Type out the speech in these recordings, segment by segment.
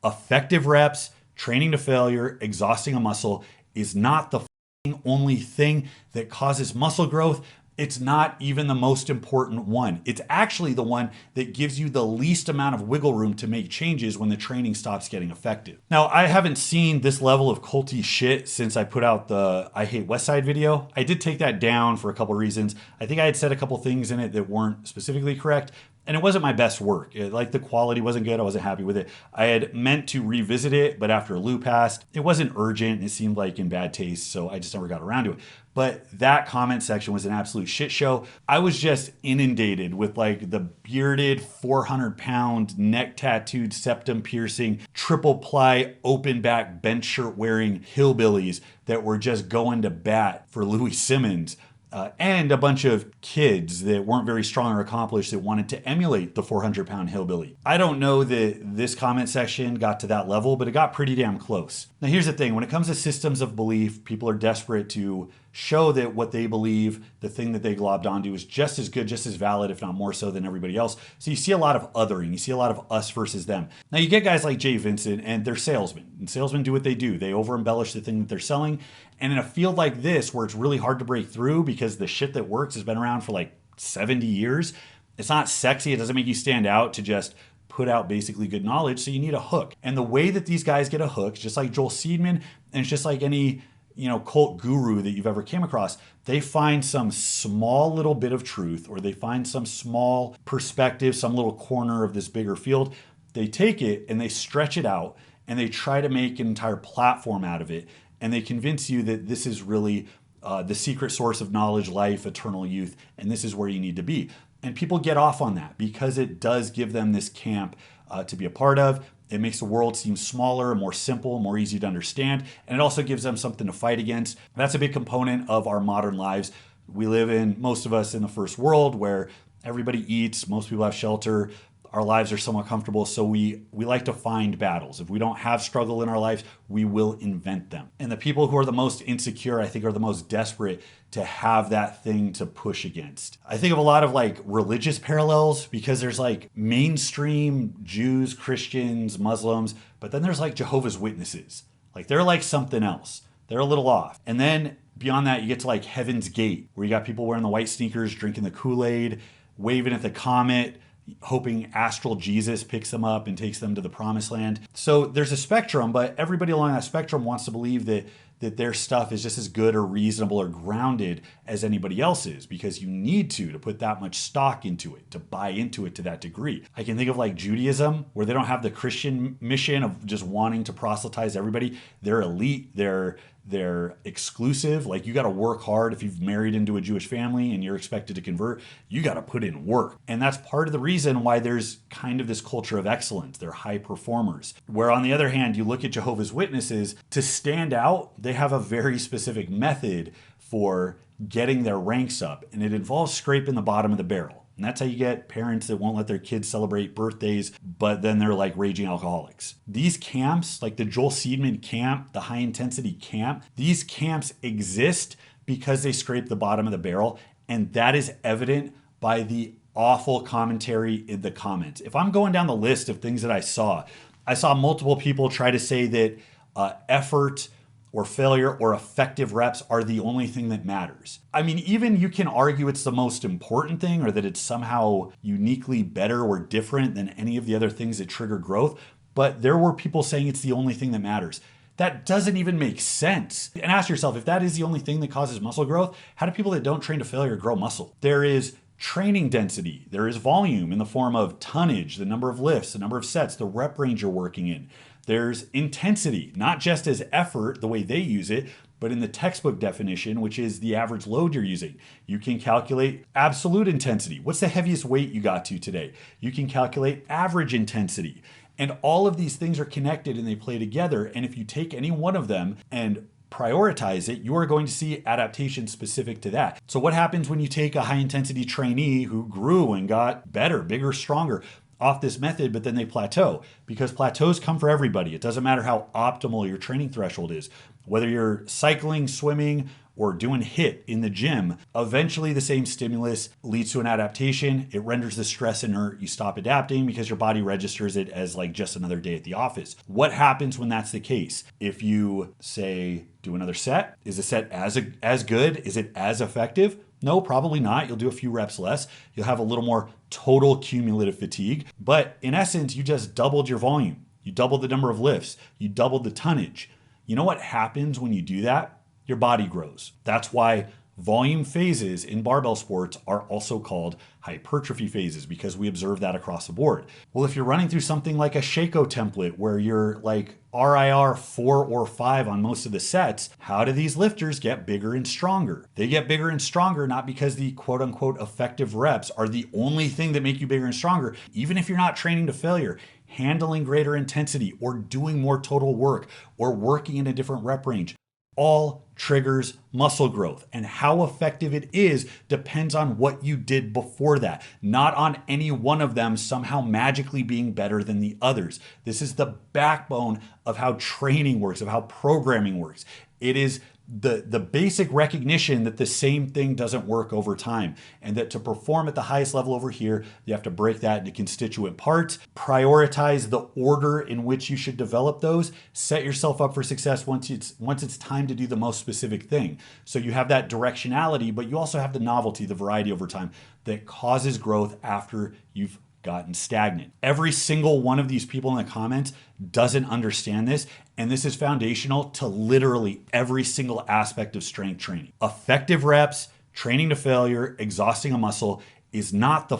effective reps, training to failure, exhausting a muscle is not the only thing that causes muscle growth. It's not even the most important one. It's actually the one that gives you the least amount of wiggle room to make changes when the training stops getting effective. Now, I haven't seen this level of culty shit since I put out the I Hate Westside video. I did take that down for a couple reasons. I think I had said a couple things in it that weren't specifically correct. And it wasn't my best work. Like the quality wasn't good. I wasn't happy with it. I had meant to revisit it, but after Lou passed, it wasn't urgent. It seemed like in bad taste, so I just never got around to it. But that comment section was an absolute shit show. I was just inundated with like the bearded 400-pound neck tattooed septum piercing, triple ply open back bench shirt wearing hillbillies that were just going to bat for Louis Simmons. And a bunch of kids that weren't very strong or accomplished that wanted to emulate the 400-pound hillbilly. I don't know that this comment section got to that level, but it got pretty damn close. Now here's the thing, when it comes to systems of belief, people are desperate to show that what they believe, the thing that they globbed onto, is just as good, just as valid, if not more so than everybody else. So you see a lot of othering, you see a lot of us versus them. Now you get guys like Jay Vincent and they're salesmen, and salesmen do what they do. They over embellish the thing that they're selling. And in a field like this, where it's really hard to break through because the shit that works has been around for like 70 years, it's not sexy. It doesn't make you stand out to just put out basically good knowledge. So you need a hook. And the way that these guys get a hook, just like Joel Seedman, and it's just like any cult guru that you've ever came across, they find some small little bit of truth, or they find some small perspective, some little corner of this bigger field. They take it and they stretch it out and they try to make an entire platform out of it. And they convince you that this is really the secret source of knowledge, life, eternal youth, and this is where you need to be. And people get off on that because it does give them this camp to be a part of. It makes the world seem smaller, more simple, more easy to understand. And it also gives them something to fight against. That's a big component of our modern lives. We live in, most of us, in the first world where everybody eats, most people have shelter, our lives are somewhat comfortable, so we like to find battles. If we don't have struggle in our lives, we will invent them. And the people who are the most insecure, I think, are the most desperate to have that thing to push against. I think of a lot of like religious parallels, because there's like mainstream Jews, Christians, Muslims, but then there's like Jehovah's Witnesses. Like they're like something else. They're a little off. And then beyond that, you get to like Heaven's Gate, where you got people wearing the white sneakers, drinking the Kool-Aid, waving at the comet, hoping astral Jesus picks them up and takes them to the promised land. So there's a spectrum, but everybody along that spectrum wants to believe that their stuff is just as good or reasonable or grounded as anybody else's, because you need to put that much stock into it, to buy into it to that degree. I can think of like Judaism, where they don't have the Christian mission of just wanting to proselytize everybody. They're elite, they're exclusive. Like you got to work hard. If you've married into a Jewish family and you're expected to convert, you got to put in work. And that's part of the reason why there's kind of this culture of excellence. They're high performers. Where on the other hand, you look at Jehovah's Witnesses, to stand out, they have a very specific method for getting their ranks up. And it involves scraping the bottom of the barrel. And that's how you get parents that won't let their kids celebrate birthdays, but then they're like raging alcoholics. These camps, like the Joel Seedman camp, the high intensity camp, these camps exist because they scrape the bottom of the barrel. And that is evident by the awful commentary in the comments. If I'm going down the list of things that I saw multiple people try to say that effort or failure or effective reps are the only thing that matters. I mean, even you can argue it's the most important thing, or that it's somehow uniquely better or different than any of the other things that trigger growth, but there were people saying it's the only thing that matters. That doesn't even make sense. And ask yourself, if that is the only thing that causes muscle growth, how do people that don't train to failure grow muscle? There is training density, there is volume in the form of tonnage, the number of lifts, the number of sets, the rep range you're working in. There's intensity, not just as effort, the way they use it, but in the textbook definition, which is the average load you're using. You can calculate absolute intensity. What's the heaviest weight you got to today? You can calculate average intensity. And all of these things are connected and they play together. And if you take any one of them and prioritize it, you are going to see adaptation specific to that. So what happens when you take a high intensity trainee who grew and got better, bigger, stronger off this method, but then they plateau? Because plateaus come for everybody. It doesn't matter how optimal your training threshold is. Whether you're cycling, swimming, or doing HIIT in the gym, eventually the same stimulus leads to an adaptation. It renders the stress inert. You stop adapting because your body registers it as like just another day at the office. What happens when that's the case? If you say, do another set, is the set as good? Is it as effective? No, probably not. You'll do a few reps less. You'll have a little more total cumulative fatigue. But in essence, you just doubled your volume. You doubled the number of lifts. You doubled the tonnage. You know what happens when you do that? Your body grows. That's why volume phases in barbell sports are also called hypertrophy phases, because we observe that across the board. Well, if you're running through something like a Shako template where you're like RIR 4 or 5 on most of the sets, how do these lifters get bigger and stronger? They get bigger and stronger not because the quote unquote effective reps are the only thing that make you bigger and stronger. Even if you're not training to failure, handling greater intensity or doing more total work or working in a different rep range all triggers muscle growth. And how effective it is depends on what you did before that, not on any one of them somehow magically being better than the others. This is the backbone of how training works, of how programming works. It is the basic recognition that the same thing doesn't work over time, and that to perform at the highest level over here, you have to break that into constituent parts, prioritize the order in which you should develop those, set yourself up for success once it's time to do the most specific thing. So you have that directionality, but you also have the novelty, the variety over time that causes growth after you've gotten stagnant. Every single one of these people in the comments doesn't understand this, and this is foundational to literally every single aspect of strength training. Effective reps, training to failure, exhausting a muscle is not the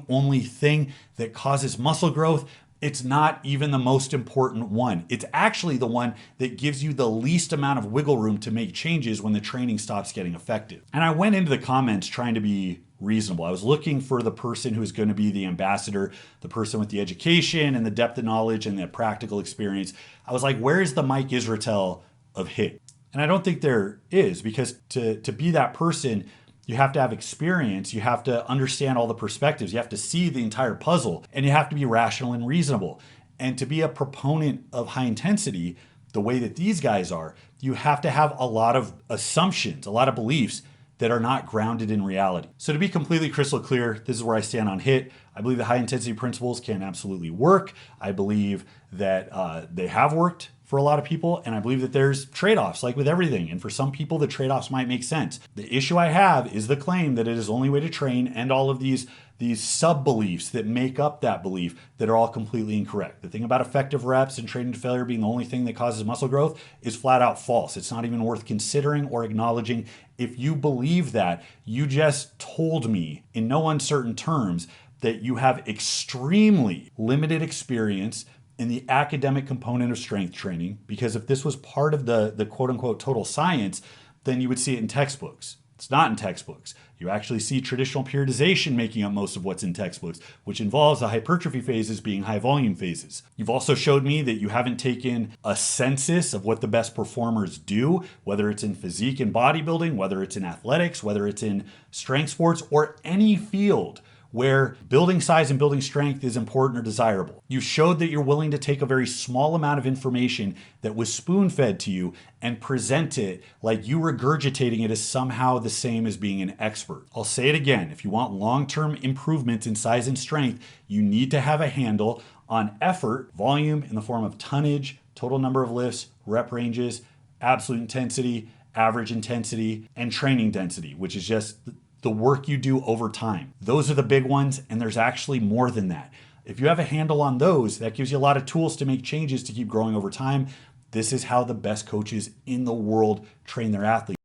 only thing that causes muscle growth. It's not even the most important one. It's actually the one that gives you the least amount of wiggle room to make changes when the training stops getting effective. And I went into the comments trying to be reasonable. I was looking for the person who is going to be the ambassador, the person with the education and the depth of knowledge and the practical experience. I was like, where's the Mike Israetel of HIIT? And I don't think there is, because to be that person, you have to have experience, you have to understand all the perspectives, you have to see the entire puzzle, and you have to be rational and reasonable. And to be a proponent of high intensity, the way that these guys are, you have to have a lot of assumptions, a lot of beliefs that are not grounded in reality. So to be completely crystal clear, this is where I stand on HIIT. I believe the high intensity principles can absolutely work. I believe that they have worked for a lot of people, and I believe that there's trade-offs like with everything, and for some people the trade-offs might make sense. The issue I have is the claim that it is the only way to train, and all of these sub-beliefs that make up that belief that are all completely incorrect. The thing about effective reps and training to failure being the only thing that causes muscle growth is flat out false. It's not even worth considering or acknowledging. If you believe that, you just told me in no uncertain terms that you have extremely limited experience in the academic component of strength training, because if this was part of the quote unquote total science, then you would see it in textbooks. It's not in textbooks. You actually see traditional periodization making up most of what's in textbooks, which involves the hypertrophy phases being high volume phases. You've also showed me that you haven't taken a census of what the best performers do, whether it's in physique and bodybuilding, whether it's in athletics, whether it's in strength sports, or any field where building size and building strength is important or desirable. You showed that you're willing to take a very small amount of information that was spoon-fed to you and present it like you regurgitating it as somehow the same as being an expert. I'll say it again, if you want long-term improvements in size and strength, you need to have a handle on effort, volume in the form of tonnage, total number of lifts, rep ranges, absolute intensity, average intensity, and training density, which is just the work you do over time. Those are the big ones, and there's actually more than that. If you have a handle on those, that gives you a lot of tools to make changes to keep growing over time. This is how the best coaches in the world train their athletes.